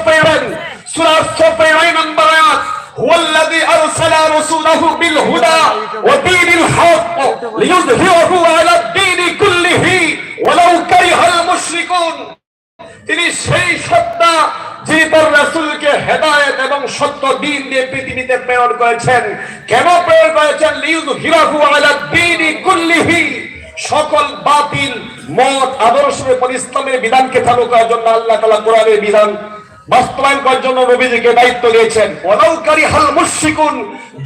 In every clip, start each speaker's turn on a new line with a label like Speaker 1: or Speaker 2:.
Speaker 1: পড়বেন সূরা সফে 9 নম্বর আয়াত হুয়াল্লাযী আরসালা রাসূলাহু বিল হুদা ওয়া দীনিল হক লিইয়ুযহিরাহু আলা দ্বীনি কুল্লিহি ওয়ালাউ কারিহাল মুশরিকুন। তিনি সেই সত্তা যিনি তার রাসূলকে হেদায়েত এবং সত্য দ্বীন দিয়ে পৃথিবীতে প্রেরণ করেছেন। কেন প্রেরণ করেছেন? লিইয়ুযহিরাহু আলা দ্বীনি কুল্লিহি, সকল বাতিল মত আদর্শের উপর ইসলামের বিধানকে চালু করার জন্য আল্লাহ তাআলা কোরআনের বিধান বাস্তবায়ন করার জন্য নবীজিকে দায়িত্ব দিয়েছেন। ওয়ালাউ কারিহাল মুশরিকুন,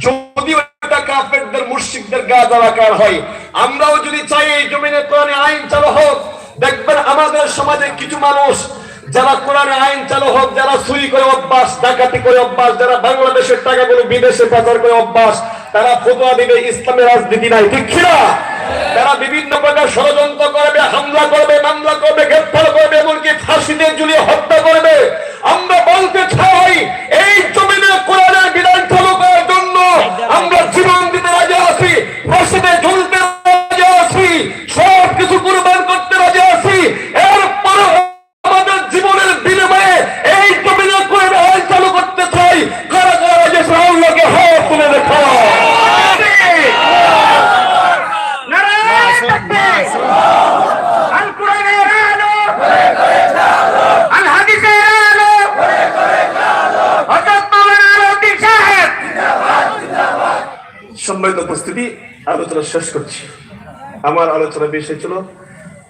Speaker 1: যদিও এটা কাফেরদের মুশরিকদের গা জ্বালাকার হয়। আমরাও যদি চাই এই জমিনে কোরআনের আইন চালু হোক, দেখবেন আমাদের সমাজে কিছু মানুষ যারা কোরআনের আইন চালু হোক, যারা চুরি করে অভ্যাস, ডাকাতি করে অভ্যাস, যারা বাংলাদেশের টাকাগুলো বিদেশে পাচার করে অভ্যাস, তারা ফতোয়া দিবে ইসলামের রাজনীতি নাই, ঠিক কিনা? তারা বিভিন্ন প্রকার ষড়যন্ত্র করবে, হামলা করবে, মামলা করবে, গ্রেফতার করবে, এমনকি ফাঁসিতে ঝুলিয়ে হত্যা করবে। আমরা বলতে চাই এই জমিনে কোরআনের বিধান চালু করার জন্য আমরা জীবন দিতে রাজি আছি, ফাঁসিতে ঝুলতে রাজি আছি, সব কিছু কুরবান করতে রাজি আছি। এরপরে আমাদের জীবনের বিনিময়ে এই জমিনে কোরআনের আইন চালু করতে চাই। কারা কারা রাজি আছে আল্লাহকে হাত তুলে দেখা। সম্মানিত উপস্থিতি, আলোচনা শেষ করছি। আমার আলোচনার বিষয় ছিল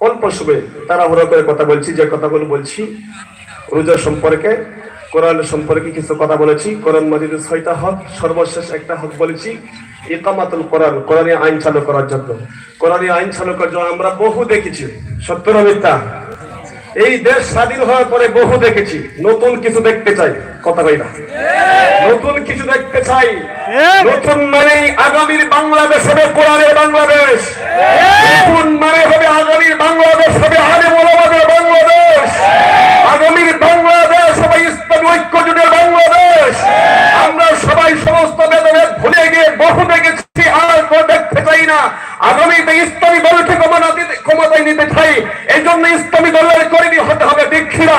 Speaker 1: অল্প সময়ে তাড়াহুড়ো করে কথা বলছি, যে কথাগুলো বলছি রোজা সম্পর্কে, কোরআন সম্পর্কে কিছু কথা বলেছি। কোরআন মাজিদের 6টা হক, সর্বশেষ একটা হক বলেছি ইকামাতুল কোরআন, কোরআনের আইন চালু করার জন্য। কোরআনের আইন চালু করার জন্য আমরা বহু দেখেছি, সত্য না মিথ্যা? এই দেশ স্বাধীন হওয়ার পরে বহু দেখেছি, নতুন কিছু দেখতে চাই, কথা হয় না? নতুন কিছু দেখতে চাই। নতুন মানে আগামীর বাংলাদেশ হবে কোরআনের বাংলাদেশ। নতুন মানে হবে আগামীর বাংলাদেশ হবে আলেম ওলামাদের বাংলাদেশ। আগামীর বাংলাদেশ হবে ইসলামী ঐক্য জোটের বাংলাদেশ। আমরা সবাই সমস্ত ভেদাভেদ ভুলে গিয়ে বহু দেখেছি, আর দেখতে চাই না। আগামীতে ইসলামী দলকে ক্ষমতায় নিতে চাই, এই জন্য ইসলামী দলের কর্মী হতে হবে, ঠিক না?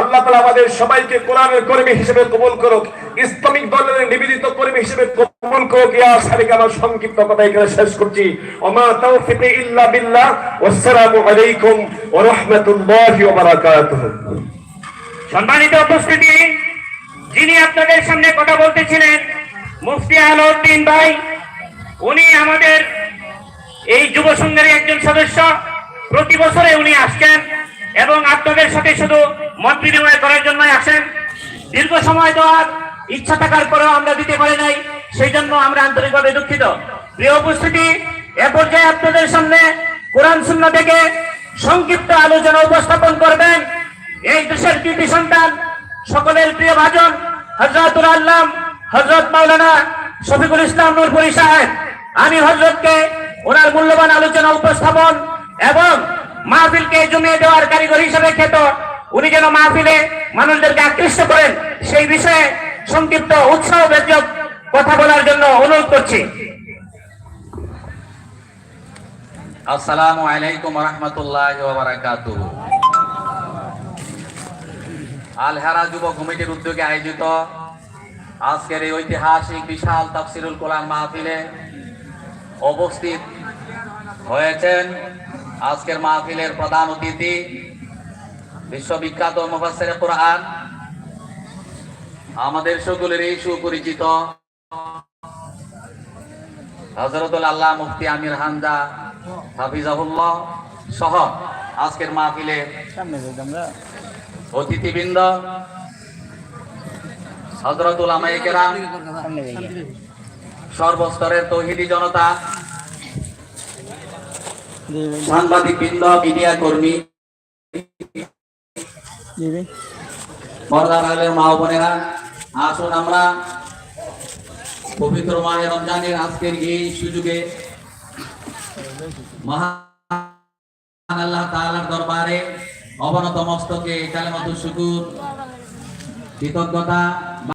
Speaker 1: আল্লাহ তাআলা আমাদের সবাইকে কোরআনের কর্মী হিসেবে কবুল করুক, ইসলামিক দলের নিবেদিত কর্মী হিসেবে কবুল করুক। ইয়া সারিক আমার সংক্ষিপ্ত কথা এখানে শেষ করছি। ওমা তাওফিকি ইল্লা বিল্লাহ, ওয়াসসালামু আলাইকুম ওয়া রাহমাতুল্লাহি ওয়া বারাকাতুহু।
Speaker 2: সম্মানিত উপস্থিতি, যিনি আপনাদের সামনে কথা বলতেছিলেন মুফতি আলাউদ্দিন ভাই, উনি আমাদের এই যুব সংঘের একজন সদস্য। প্রতি বছরে উনি আসছেন এবং আপনাদের সাথে শুধু মত বিনিময় করার জন্যই আসেন। দীর্ঘ সময় দেওয়ার ইচ্ছা থাকার পরেও আমরা দিতে পারি নাই, সেই জন্য আমরা আন্তরিকভাবে দুঃখিত। প্রিয় উপস্থিতি, এ পর্যায়ে আপনাদের সামনে কোরআন সুন্নাহ থেকে সংক্ষিপ্ত আলোচনা উপস্থাপন করবেন এই দেশের কৃতি সন্তান, সকলের প্রিয় ভাজন হযরতুল আল্লাম হযরত মাওলানা শফিকুল ইসলাম নূরপুরী সাহেব। আমি হযরতকে ওনার মূল্যবান আলোচনা উপস্থাপন এবং মাহফিলকে জমিয়ে দেওয়ার কারিগর হিসেবে খ্যাত, উনি যেন মাহফিলে মানুষদেরকে আকৃষ্ট করেন সেই বিষয়ে সংক্ষিপ্ত উৎসাহব্যঞ্জক কথা বলার জন্য অনুরোধ করছি।
Speaker 3: আসসালামু আলাইকুম ওয়া রাহমাতুল্লাহি ওয়া বারাকাতুহু। আল-হেরা যুব কমিটির উদ্যোগে আয়োজিত আজকের এই ঐতিহাসিক বিশাল তাফসিরুল কোরআন মাহফিলে উপস্থিত হয়েছেন আজকের মাহফিলের প্রধান অতিথি, বিশ্ববিখ্যাত মুফাসসিরে কোরআন, আমাদের সকলেরই সুপরিচিত হযরতুল আল্লাহ মুফতি আমির হামজা হাফিজাহুল্লাহ সহ আজকের মাহফিলে অতিথিবৃন্দ, হযরত উলামায়ে কেরাম, সর্বস্তরের তৌহিদি জনতা, সাংবাদিক বৃন্দ, মিডিয়া কর্মী, পর্দার আলের মা ও বোনেরা, আসুন আমরা পবিত্র মাহে রমজানের আজকের এই সুযোগে মহান আল্লাহ তাআলার দরবারে অবনত মস্তকে কালেমাতুশ শুকুর, কৃতজ্ঞতা